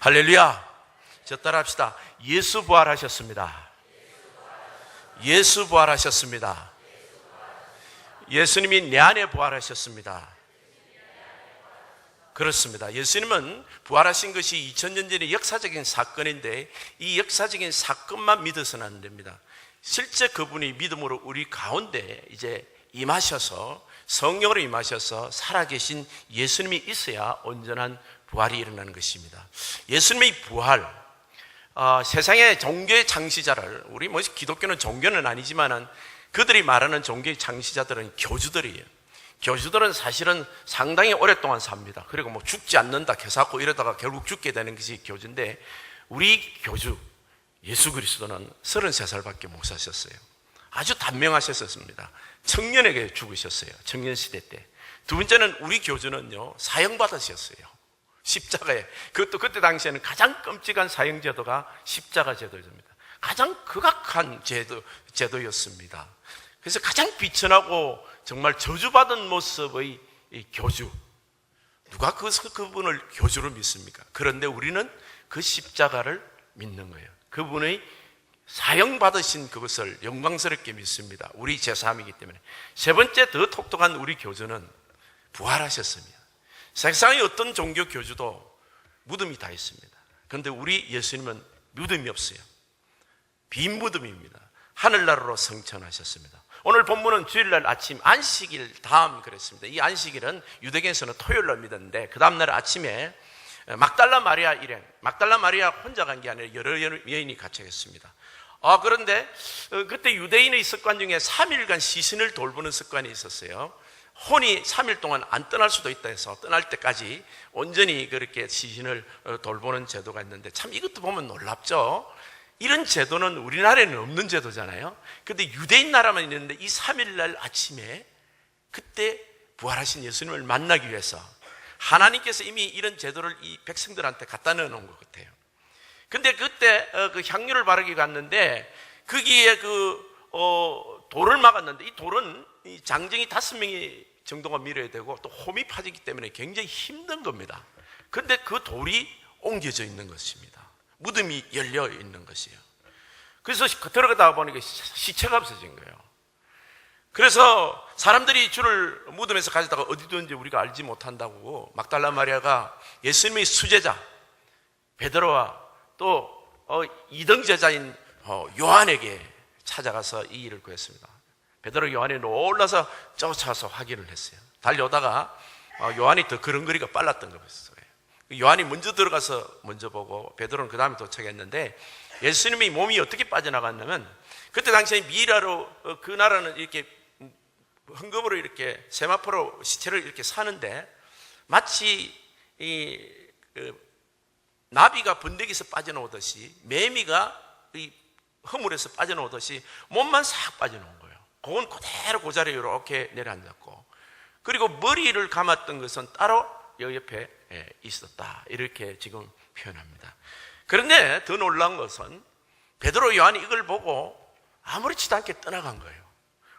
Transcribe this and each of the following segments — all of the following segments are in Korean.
할렐루야. 저 따라합시다. 예수 부활하셨습니다. 예수 부활하셨습니다. 예수님이 내 안에 부활하셨습니다. 그렇습니다. 예수님은 부활하신 것이 2000년 전의 역사적인 사건인데 이 역사적인 사건만 믿어서는 안 됩니다. 실제 그분이 믿음으로 우리 가운데 이제 임하셔서 성령으로 임하셔서 살아계신 예수님이 있어야 온전한 부활이 일어나는 것입니다. 예수님의 부활, 세상의 종교의 창시자를, 우리 뭐 기독교는 종교는 아니지만은 그들이 말하는 종교의 창시자들은 교주들이에요. 교주들은 사실은 상당히 오랫동안 삽니다. 그리고 뭐 죽지 않는다 개사고 이러다가 결국 죽게 되는 것이 교주인데, 우리 교주 예수 그리스도는 33살밖에 못 사셨어요. 아주 단명하셨습니다. 청년에게 죽으셨어요. 청년시대 때. 두 번째는 우리 교주는요, 사형받으셨어요. 십자가에. 그것도 그때 당시에는 가장 끔찍한 사형제도가 십자가 제도입니다. 가장 극악한 제도였습니다. 그래서 가장 비천하고 정말 저주받은 모습의 이 교주. 누가 그분을 교주로 믿습니까? 그런데 우리는 그 십자가를 믿는 거예요. 그분의 사형받으신 그것을 영광스럽게 믿습니다. 우리 제3이기 때문에. 세 번째 더 똑똑한 우리 교주는 부활하셨습니다. 세상의 어떤 종교 교주도 무덤이 다 있습니다. 그런데 우리 예수님은 무덤이 없어요. 빈 무덤입니다. 하늘나라로 승천하셨습니다. 오늘 본문은 주일날 아침 안식일 다음 그랬습니다. 이 안식일은 유대교에서는 토요일날 믿었는데 그 다음날 아침에 막달라 마리아 일행, 막달라 마리아 혼자 간 게 아니라 여러 여인이 같이 갔습니다. 그런데 그때 유대인의 습관 중에 3일간 시신을 돌보는 습관이 있었어요. 혼이 3일 동안 안 떠날 수도 있다 해서 떠날 때까지 온전히 그렇게 시신을 돌보는 제도가 있는데, 참 이것도 보면 놀랍죠. 이런 제도는 우리나라에는 없는 제도잖아요. 그런데 유대인 나라만 있는데 이 3일날 아침에 그때 부활하신 예수님을 만나기 위해서 하나님께서 이미 이런 제도를 이 백성들한테 갖다 넣어놓은 것 같아요. 근데 그때 그 향유를 바르기 갔는데 거기에 돌을 막았는데, 이 돌은 이 장정이 5명이 정도가 밀어야 되고 또 홈이 파지기 때문에 굉장히 힘든 겁니다. 그런데 그 돌이 옮겨져 있는 것입니다. 무덤이 열려 있는 것이에요. 그래서 들어가다 보니까 시체가 없어진 거예요. 그래서 사람들이 주를 무덤에서 가져다가 어디 뒀는지 우리가 알지 못한다고 막달라 마리아가 예수님의 수제자 베드로와 또 2등 제자인 요한에게 찾아가서 이 일을 구했습니다. 베드로 요한이 놀라서 쫓아서 확인을 했어요. 달려오다가 요한이 더 걸음걸이가 빨랐던 거였어요. 요한이 먼저 들어가서 먼저 보고 베드로는 그 다음에 도착했는데, 예수님의 몸이 어떻게 빠져나갔냐면, 그때 당시에 미라로 그 나라는 이렇게 헌금으로 이렇게 세마포로 시체를 이렇게 사는데, 마치 나비가 번데기에서 빠져나오듯이, 매미가 이 허물에서 빠져나오듯이 몸만 싹 빠져나온 거예요. 그건 그대로 그 자리에 이렇게 내려앉았고, 그리고 머리를 감았던 것은 따로 여기 옆에 있었다, 이렇게 지금 표현합니다. 그런데 더 놀라운 것은 베드로 요한이 이걸 보고 아무렇지도 않게 떠나간 거예요.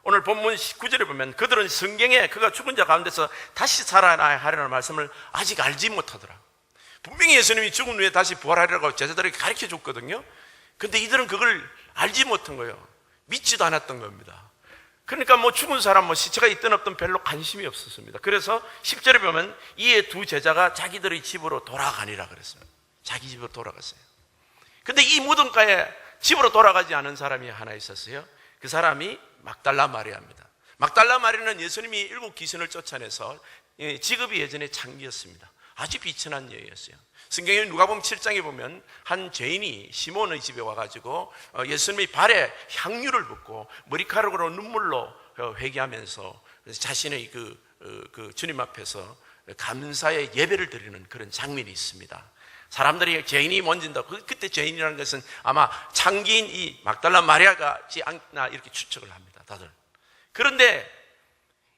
오늘 본문 19절에 보면 그들은 성경에 그가 죽은 자 가운데서 다시 살아나야 하려는 말씀을 아직 알지 못하더라. 분명히 예수님이 죽은 후에 다시 부활하리라고 제자들에게 가르쳐 줬거든요. 근데 이들은 그걸 알지 못한 거예요. 믿지도 않았던 겁니다. 그러니까 뭐 죽은 사람 시체가 있든 없든 별로 관심이 없었습니다. 그래서 10절에 보면 이에 두 제자가 자기들의 집으로 돌아가니라 그랬습니다. 자기 집으로 돌아갔어요. 근데 이 무덤가에 집으로 돌아가지 않은 사람이 하나 있었어요. 그 사람이 막달라 마리아입니다. 막달라 마리아는 예수님이 7 귀신을 쫓아내서 직업이 예전에 창기였습니다. 아주 비천한 여인이었어요. 성경에 누가복음 7장에 보면 한 죄인이 시몬의 집에 와가지고 예수님의 발에 향유를 붓고 머리카락으로 눈물로 회개하면서 자신의 그 주님 앞에서 감사의 예배를 드리는 그런 장면이 있습니다. 사람들이 죄인이 뭔진다. 그때 죄인이라는 것은 아마 창기인 이 막달라 마리아가지 않나 이렇게 추측을 합니다. 다들. 그런데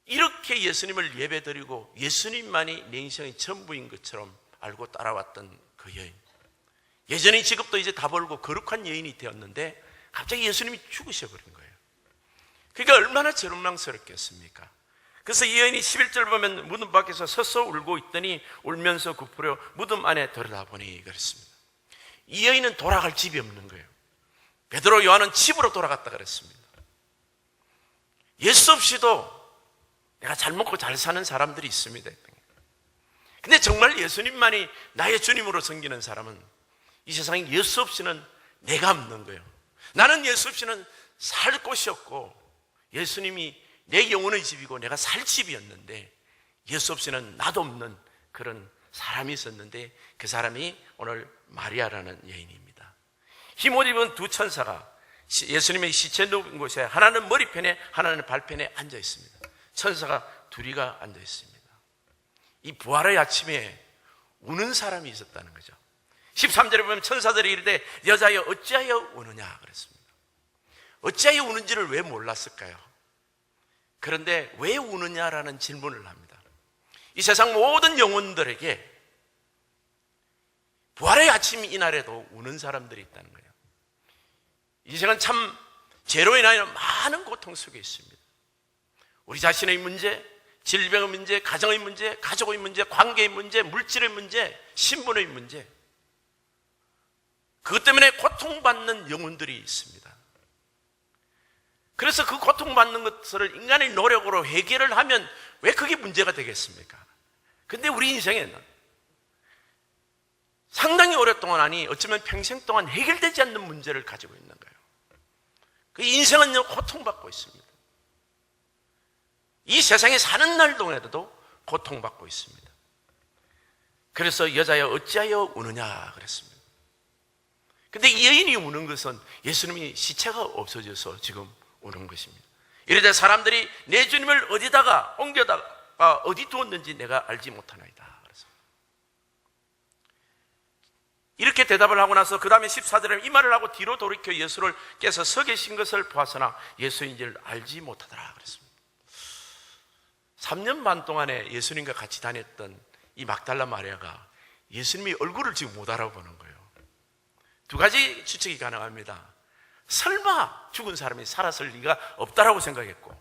이렇게 예수님을 예배드리고 예수님만이 내 인생의 전부인 것처럼 알고 따라왔던 그 여인, 예전의 직업도 이제 다 벌고 거룩한 여인이 되었는데 갑자기 예수님이 죽으셔버린 거예요. 그러니까 얼마나 절망스럽겠습니까? 그래서 이 여인이 11절 보면 무덤 밖에서 서서 울고 있더니 울면서 굽으려 무덤 안에 들여다보니 그랬습니다. 이 여인은 돌아갈 집이 없는 거예요. 베드로, 요한은 집으로 돌아갔다 그랬습니다. 예수 없이도 내가 잘 먹고 잘 사는 사람들이 있습니다. 근데 정말 예수님만이 나의 주님으로 섬기는 사람은 이 세상에 예수 없이는 내가 없는 거예요. 나는 예수 없이는 살 곳이 없고 예수님이 내 영혼의 집이고 내가 살 집이었는데 예수 없이는 나도 없는 그런 사람이 있었는데 그 사람이 오늘 마리아라는 여인입니다. 힘옷 입은 두 천사가 예수님의 시체 누운 곳에 하나는 머리편에 하나는 발편에 앉아 있습니다. 천사가 둘이가 앉아 있습니다. 이 부활의 아침에 우는 사람이 있었다는 거죠. 13절에 보면 천사들이 이르되 여자여 어찌하여 우느냐 그랬습니다. 어찌하여 우는지를 왜 몰랐을까요? 그런데 왜 우느냐라는 질문을 합니다. 이 세상 모든 영혼들에게 부활의 아침 이날에도 우는 사람들이 있다는 거예요. 이 세상은 참 죄로 인하여 많은 고통 속에 있습니다. 우리 자신의 문제, 질병의 문제, 가정의 문제, 가족의 문제, 관계의 문제, 물질의 문제, 신분의 문제, 그것 때문에 고통받는 영혼들이 있습니다. 그래서 그 고통받는 것을 인간의 노력으로 해결을 하면 왜 그게 문제가 되겠습니까? 근데 우리 인생에는 상당히 오랫동안, 아니 어쩌면 평생 동안 해결되지 않는 문제를 가지고 있는 거예요. 그 인생은 고통받고 있습니다. 이 세상에 사는 날 동안에도 고통받고 있습니다. 그래서 여자여 어찌하여 우느냐 그랬습니다. 근데 이 여인이 우는 것은 예수님이 시체가 없어져서 지금 우는 것입니다. 이러다 사람들이 내 주님을 어디다가 옮겨다가 어디 두었는지 내가 알지 못하나이다. 그래서 이렇게 대답을 하고 나서 그 다음에 14절에 이 말을 하고 뒤로 돌이켜 예수를 깨서 서 계신 것을 보았으나 예수인지를 알지 못하더라 그랬습니다. 3년 반 동안에 예수님과 같이 다녔던 이 막달라 마리아가 예수님의 얼굴을 지금 못 알아보는 거예요. 두 가지 추측이 가능합니다. 설마 죽은 사람이 살았을 리가 없다라고 생각했고,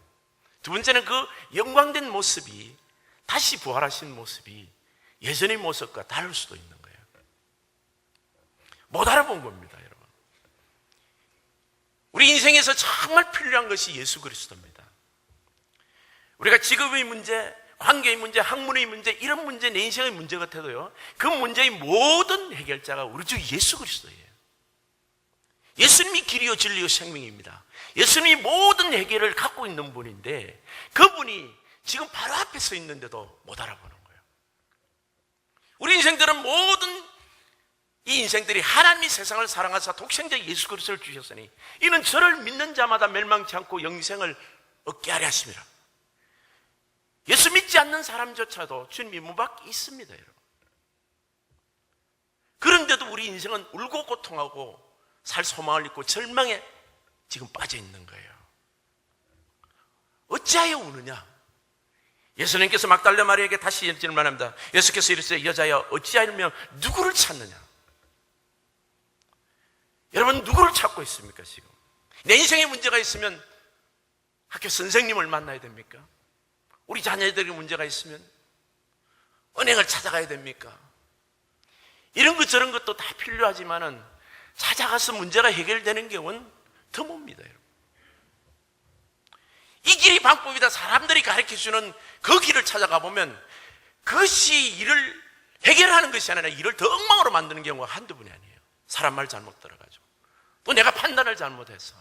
두 번째는 그 영광된 모습이, 다시 부활하신 모습이 예전의 모습과 다를 수도 있는 거예요. 못 알아본 겁니다, 여러분. 우리 인생에서 정말 필요한 것이 예수 그리스도입니다. 우리가 직업의 문제, 관계의 문제, 학문의 문제, 이런 문제, 내 인생의 문제 같아도요, 그 문제의 모든 해결자가 우리 주 예수 그리스도예요. 예수님이 길이요 진리요 생명입니다. 예수님이 모든 해결을 갖고 있는 분인데 그분이 지금 바로 앞에 서 있는데도 못 알아보는 거예요. 우리 인생들은 모든 이 인생들이 하나님이 세상을 사랑하사 독생자 예수 그리스도를 주셨으니 이는 저를 믿는 자마다 멸망치 않고 영생을 얻게 하려 하심이라. 예수 믿지 않는 사람조차도 주님이 문 밖에 있습니다, 여러분. 그런데도 우리 인생은 울고 고통하고 살 소망을 잃고 절망에 지금 빠져 있는 거예요. 어찌하여 우느냐? 예수님께서 막달라 마리아에게 다시 질문합니다. 예수께서 이르시되 여자여 어찌하여 누구를 찾느냐? 여러분 누구를 찾고 있습니까 지금? 내 인생에 문제가 있으면 학교 선생님을 만나야 됩니까? 우리 자녀들에게 문제가 있으면 은행을 찾아가야 됩니까? 이런 것 저런 것도 다 필요하지만은 찾아가서 문제가 해결되는 경우는 드뭅니다, 여러분. 이 길이 방법이다 사람들이 가르쳐주는 그 길을 찾아가 보면 그것이 일을 해결하는 것이 아니라 일을 더 엉망으로 만드는 경우가 한두 번이 아니에요. 사람 말 잘못 들어가지고 또 내가 판단을 잘못해서,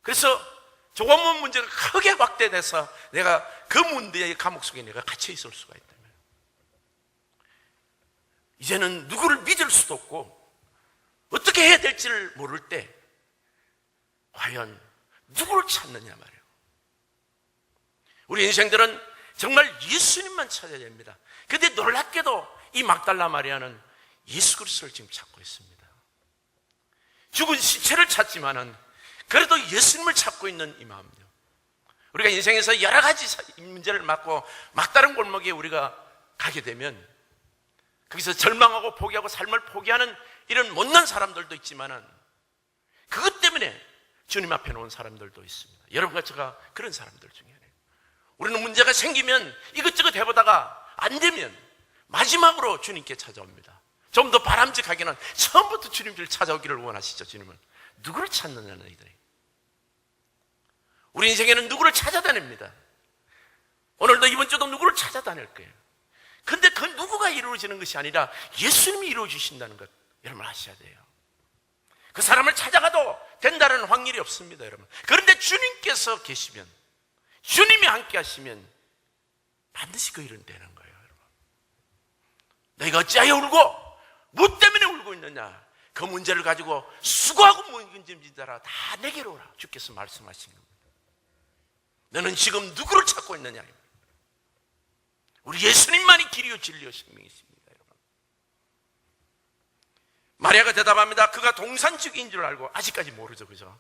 그래서 조건문 문제가 크게 확대돼서 내가 그 문제의 감옥 속에 내가 갇혀 있을 수가 있다면 이제는 누구를 믿을 수도 없고 어떻게 해야 될지를 모를 때 과연 누구를 찾느냐 말이에요. 우리 인생들은 정말 예수님만 찾아야 됩니다. 그런데 놀랍게도 이 막달라 마리아는 예수 그리스도를 지금 찾고 있습니다. 죽은 시체를 찾지만은 그래도 예수님을 찾고 있는 이 마음요. 우리가 인생에서 여러 가지 문제를 맡고 막다른 골목에 우리가 가게 되면 거기서 절망하고 포기하고 삶을 포기하는 이런 못난 사람들도 있지만은 그것 때문에 주님 앞에 놓은 사람들도 있습니다. 여러분과 제가 그런 사람들 중에 하나예요. 우리는 문제가 생기면 이것저것 해보다가 안 되면 마지막으로 주님께 찾아옵니다. 좀 더 바람직하게는 처음부터 주님을 찾아오기를 원하시죠. 주님은 누구를 찾느냐, 너희들이. 우리 인생에는 누구를 찾아다닙니다. 오늘도 이번 주도 누구를 찾아다닐 거예요. 근데 그 누구가 이루어지는 것이 아니라 예수님이 이루어주신다는 것 여러분 아셔야 돼요. 그 사람을 찾아가도 된다는 확률이 없습니다, 여러분. 그런데 주님께서 계시면, 주님이 함께 하시면 반드시 그 일은 되는 거예요, 여러분. 너희가 어찌하여 울고 뭐 때문에 울고 있느냐, 그 문제를 가지고 수고하고 문짐지더라 다 내게로 오라, 주께서 말씀하신 겁니다. 너는 지금 누구를 찾고 있느냐. 우리 예수님만이 길이요 진리요 생명이십니다, 여러분. 마리아가 대답합니다. 그가 동산지기인 줄 알고, 아직까지 모르죠, 그죠?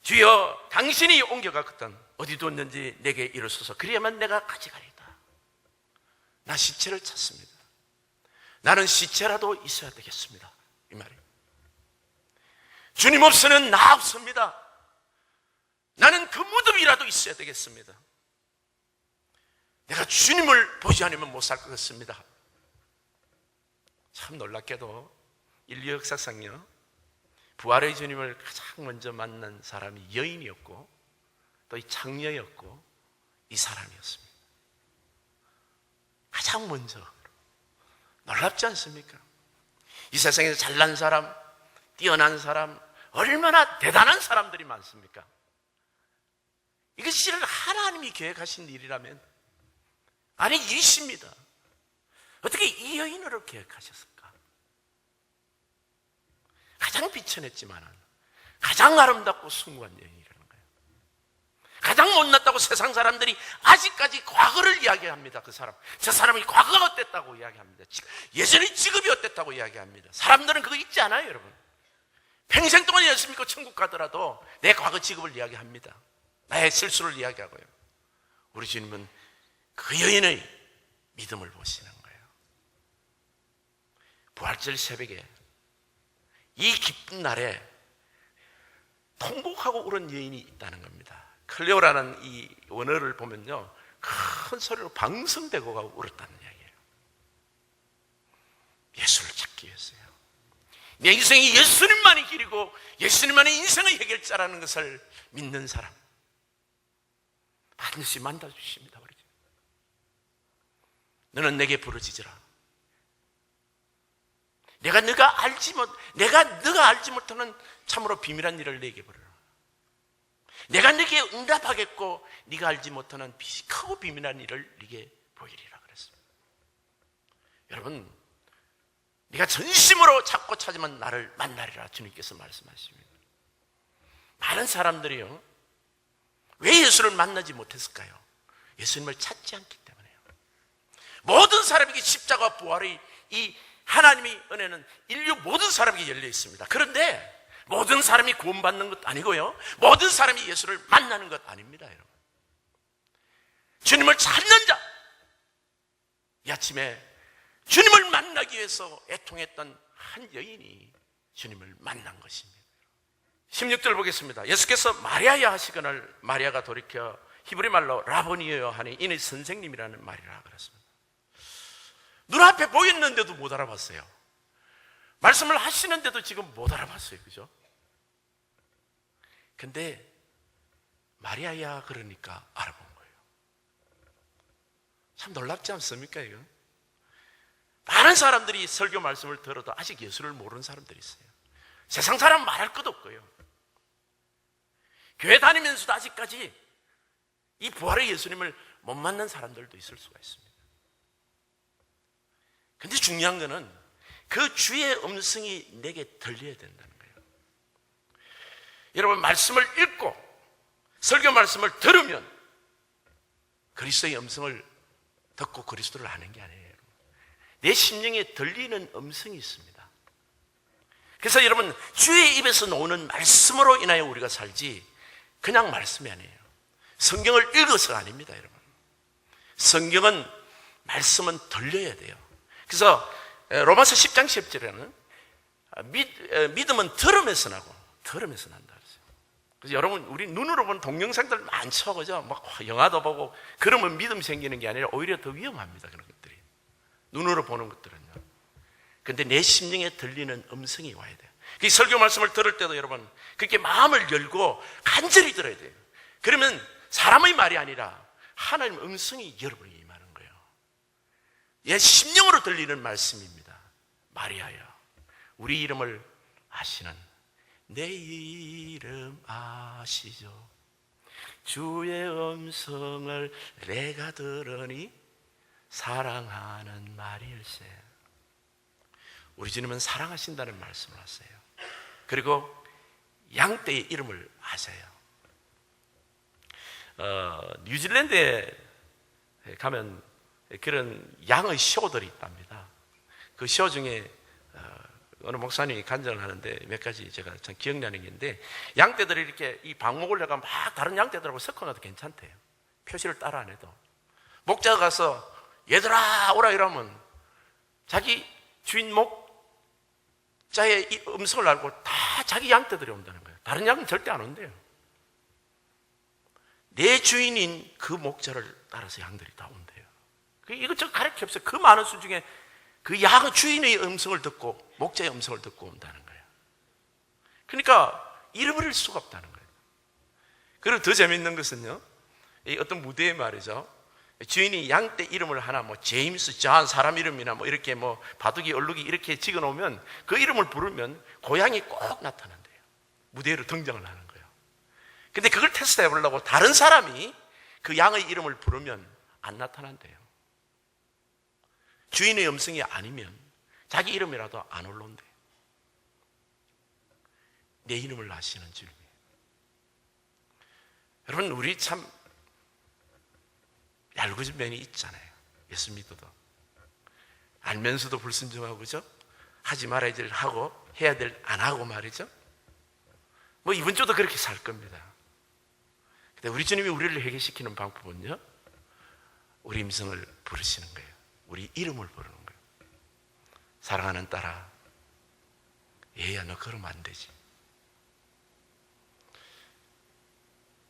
주여, 당신이 옮겨갔거든 어디 뒀는지 내게 이르소서. 그래야만 내가 가져가리다. 나 시체를 찾습니다. 나는 시체라도 있어야 되겠습니다, 이 말이에요. 주님 없으면 나 없습니다. 나는 그 무덤이라도 있어야 되겠습니다. 내가 주님을 보지 않으면 못 살 것 같습니다. 참 놀랍게도 인류 역사상요, 부활의 주님을 가장 먼저 만난 사람이 여인이었고 또 이 창녀였고 이 사람이었습니다. 가장 먼저. 놀랍지 않습니까? 이 세상에서 잘난 사람, 뛰어난 사람, 얼마나 대단한 사람들이 많습니까? 이것이 하나님이 계획하신 일이라면, 아니 일이십니다. 어떻게 이 여인으로 계획하셨을까? 가장 비천했지만 가장 아름답고 숭고한 여인이라는 거예요. 가장 못났다고 세상 사람들이 아직까지 과거를 이야기합니다. 그 사람, 저 사람이 과거가 어땠다고 이야기합니다. 예전에 직업이 어땠다고 이야기합니다. 사람들은 그거 잊지 않아요, 여러분. 평생 동안 예수 믿고 천국 가더라도 내 과거 직업을 이야기합니다. 나의 실수를 이야기하고요. 우리 주님은 그 여인의 믿음을 보시는 거예요. 부활절 새벽에 이 기쁜 날에 통곡하고 울은 여인이 있다는 겁니다. 클레오라는 이 원어를 보면요, 큰 소리로 방성대고 가고 울었다는 이야기예요. 예수를 찾기 위해서요. 내 인생이 예수님만이 길이고 예수님만이 인생의 해결자라는 것을 믿는 사람 반드시 만나주십니다. 너는 내게 부르짖으라. 너가 알지 못하는 참으로 비밀한 일을 내게 부르라. 내가 네게 응답하겠고 네가 알지 못하는 크고 비밀한 일을 네게 보이리라 그랬습니다. 여러분, 네가 전심으로 찾고 찾으면 나를 만나리라 주님께서 말씀하십니다. 많은 사람들이요, 왜 예수를 만나지 못했을까요? 예수님을 찾지 않기 때문에요. 모든 사람에게 십자가 부활의 이 하나님의 은혜는 인류 모든 사람에게 열려 있습니다. 그런데 모든 사람이 구원받는 것도 아니고요, 모든 사람이 예수를 만나는 것 아닙니다, 여러분. 주님을 찾는 자, 이 아침에 주님을 만나기 위해서 애통했던 한 여인이 주님을 만난 것입니다. 16절 보겠습니다. 예수께서 마리아야 하시거늘 마리아가 돌이켜 히브리 말로 라보니여 하니 이는 선생님이라는 말이라 그랬습니다. 눈앞에 보였는데도 못 알아봤어요. 말씀을 하시는데도 지금 못 알아봤어요. 그죠? 근데 마리아야 그러니까 알아본 거예요. 참 놀랍지 않습니까, 이거? 많은 사람들이 설교 말씀을 들어도 아직 예수를 모르는 사람들이 있어요. 세상 사람 말할 것도 없고요. 교회 다니면서도 아직까지 이 부활의 예수님을 못 만난 사람들도 있을 수가 있습니다. 근데 중요한 거는 그 주의 음성이 내게 들려야 된다는 거예요. 여러분, 말씀을 읽고 설교 말씀을 들으면 그리스도의 음성을 듣고 그리스도를 아는 게 아니에요. 내 심령에 들리는 음성이 있습니다. 그래서 여러분, 주의 입에서 나오는 말씀으로 인하여 우리가 살지 그냥 말씀이 아니에요. 성경을 읽어서가 아닙니다, 여러분. 성경은, 말씀은 들려야 돼요. 그래서 로마서 10장 10절에는 믿음은 들음에서 나고 들음에서 난다 그랬어요. 그래서 여러분, 우리 눈으로 본 동영상들 많죠, 그죠? 막 영화도 보고 그러면 믿음 생기는 게 아니라 오히려 더 위험합니다, 그런 것들이. 눈으로 보는 것들은요. 근데 내 심령에 들리는 음성이 와야 돼요. 이 설교 말씀을 들을 때도 여러분 그렇게 마음을 열고 간절히 들어야 돼요. 그러면 사람의 말이 아니라 하나님의 음성이 여러분에게 임하는 거예요. 예, 심령으로 들리는 말씀입니다. 마리아여, 우리 이름을 아시는, 내 이름 아시죠? 주의 음성을 내가 들으니 사랑하는 마리일세. 우리 주님은 사랑하신다는 말씀을 하세요. 그리고 양떼의 이름을 아세요. 뉴질랜드에 가면 그런 양의 쇼들이 있답니다. 그 쇼 중에 어느 목사님이 간증을 하는데 몇 가지 제가 참 기억나는 게 있는데, 양떼들이 이렇게 이 방목을 내가 막 다른 양떼들하고 섞어놔도 괜찮대요. 표시를 따라 안 해도. 목자가 가서 얘들아 오라 이러면 자기 주인 목자의 이 음성을 알고 다 자기 양떼들이 온다는 거예요. 다른 양은 절대 안 온대요. 내 주인인 그 목자를 따라서 양들이 다 온대요. 이것저것 가르쳐 없어요. 그 많은 수 중에 그 양의 주인의 음성을 듣고 목자의 음성을 듣고 온다는 거예요. 그러니까 잃어버릴 수가 없다는 거예요. 그리고 더 재밌는 것은요, 이 어떤 무대에 말이죠, 주인이 양떼 이름을 하나 뭐 제임스, 존 사람 이름이나 뭐 이렇게 뭐 바둑이 얼룩이 이렇게 찍어 놓으면 그 이름을 부르면 고양이 꼭 나타난대요. 무대로 등장을 하는 거예요. 근데 그걸 테스트해 보려고 다른 사람이 그 양의 이름을 부르면 안 나타난대요. 주인의 음성이 아니면 자기 이름이라도 안 올라온대요. 내 이름을 아시는 주님이에요. 여러분, 우리 참 얄궂은 면이 있잖아요. 예수 믿어도 알면서도 불순종하고, 그죠? 하지 말아야 될 하고 해야 될 안 하고 말이죠. 뭐 이번 주도 그렇게 살 겁니다. 근데 우리 주님이 우리를 회개시키는 방법은요, 우리 음성을 부르시는 거예요. 우리 이름을 부르는 거예요. 사랑하는 딸아, 얘야 너 그러면 안 되지.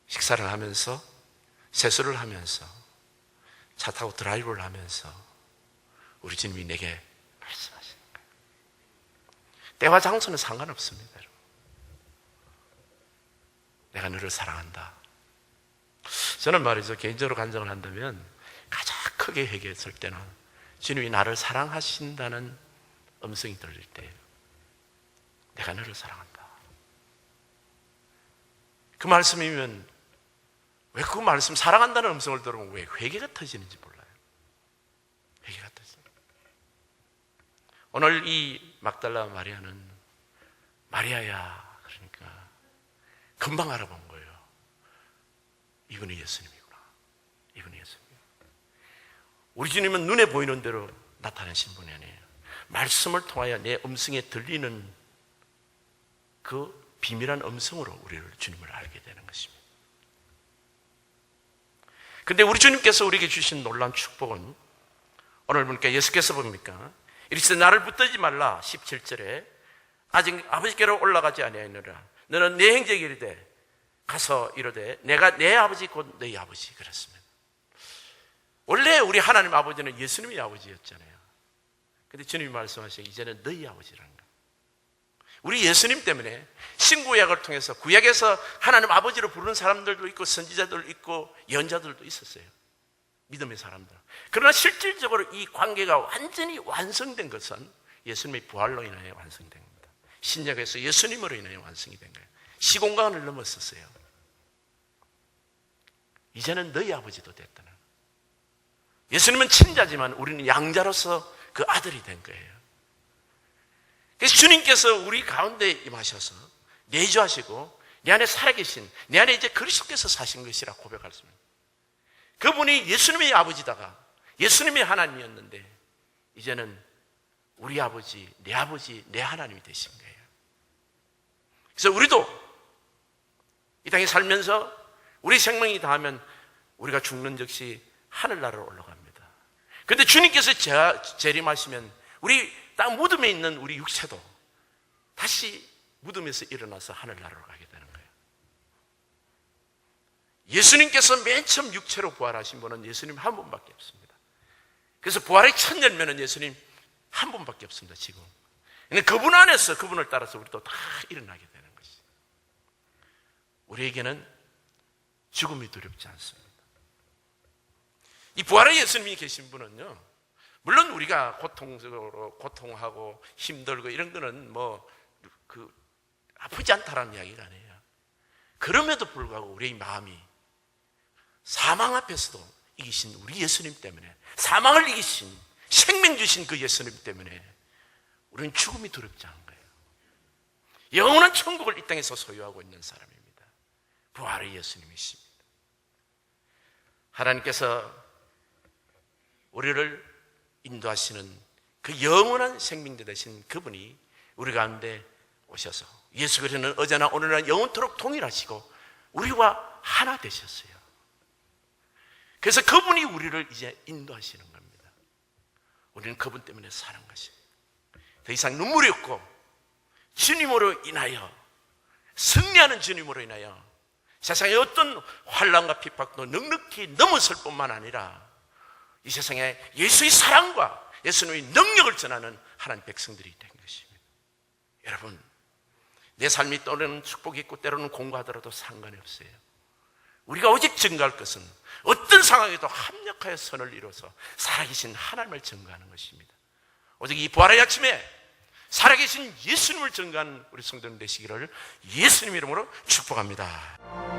식사를 하면서, 세수를 하면서, 차 타고 드라이브를 하면서 우리 주님이 내게 말씀하시는 거예요. 때와 장소는 상관없습니다. 여러분. 내가 너를 사랑한다. 저는 말이죠, 개인적으로 간증을 한다면 가장 크게 회개했을 때는 주님이 나를 사랑하신다는 음성이 들릴 때예요. 내가 너를 사랑한다. 그 말씀이면 왜 그 말씀, 사랑한다는 음성을 들으면 왜 회개가 터지는지 몰라요. 회개가 터집니다. 오늘 이 막달라 마리아는 마리아야 그러니까 금방 알아본 거예요. 이분이 예수님이구나. 이분이 예수님이구나. 우리 주님은 눈에 보이는 대로 나타나신 분이 아니에요. 말씀을 통하여 내 음성에 들리는 그 비밀한 음성으로 우리를 주님을 알게 되는 것입니다. 근데 우리 주님께서 우리에게 주신 놀라운 축복은 오늘 보니까 예수께서 봅니까? 이르시되 나를 붙들지 말라. 17절에 아직 아버지께로 올라가지 아니하느라 너는 내 행적이 이르되 가서 이르되 내가 내 아버지 곧 너희 아버지 그랬습니다. 원래 우리 하나님 아버지는 예수님이 아버지였잖아요. 근데 주님이 말씀하시고 이제는 너희 아버지라는 거예요. 우리 예수님 때문에 신구약을 통해서 구약에서 하나님 아버지로 부르는 사람들도 있고 선지자들도 있고 예언자들도 있었어요. 믿음의 사람들. 그러나 실질적으로 이 관계가 완전히 완성된 것은 예수님의 부활로 인하여 완성된 겁니다. 신약에서 예수님으로 인하여 완성이 된 거예요. 시공간을 넘었었어요. 이제는 너희 아버지도 됐다는 거예요. 예수님은 친자지만 우리는 양자로서 그 아들이 된 거예요. 그래서 주님께서 우리 가운데 임하셔서 내주하시고 내 안에 살아계신, 내 안에 이제 그리스도께서 사신 것이라 고백할 수 있습니다. 그분이 예수님의 아버지다가 예수님의 하나님이었는데 이제는 우리 아버지, 내 하나님이 되신 거예요. 그래서 우리도 이 땅에 살면서 우리 생명이 다하면 우리가 죽는 즉시 하늘나라로 올라갑니다. 그런데 주님께서 재림하시면 우리 땅 무덤에 있는 우리 육체도 다시 무덤에서 일어나서 하늘나라로 가게 되는 거예요. 예수님께서 맨 처음 육체로 부활하신 분은 예수님 한 분밖에 없습니다. 그래서 부활의 첫 열매는 예수님 한 분밖에 없습니다, 지금. 근데 그분 안에서, 그분을 따라서 우리도 다 일어나게 되는 것이. 우리에게는 죽음이 두렵지 않습니다. 이 부활의 예수님이 계신 분은요, 물론 우리가 고통하고 힘들고 이런 거는 아프지 않다라는 이야기가 아니에요. 그럼에도 불구하고 우리의 마음이 사망 앞에서도 이기신 우리 예수님 때문에, 사망을 이기신 생명 주신 그 예수님 때문에 우리는 죽음이 두렵지 않은 거예요. 영원한 천국을 이 땅에서 소유하고 있는 사람입니다. 부활의 예수님이십니다. 하나님께서 우리를 인도하시는 그 영원한 생명자 되신 그분이 우리 가운데 오셔서 예수 그리스도는 어제나 오늘나 영원토록 동일하시고 우리와 하나 되셨어요. 그래서 그분이 우리를 이제 인도하시는 겁니다. 우리는 그분 때문에 사는 것입니다. 더 이상 눈물이 없고 주님으로 인하여, 승리하는 주님으로 인하여 세상의 어떤 환난과 핍박도 넉넉히 넘어설 뿐만 아니라 이 세상에 예수의 사랑과 예수님의 능력을 전하는 하나님 백성들이 된 것입니다. 여러분, 내 삶이 때로는 축복이 있고 때로는 공고하더라도 상관이 없어요. 우리가 오직 증거할 것은 어떤 상황에도 합력하여 선을 이루어서 살아계신 하나님을 증거하는 것입니다. 오직 이 부활의 아침에 살아계신 예수님을 증거하는 우리 성도님 되시기를 예수님 이름으로 축복합니다.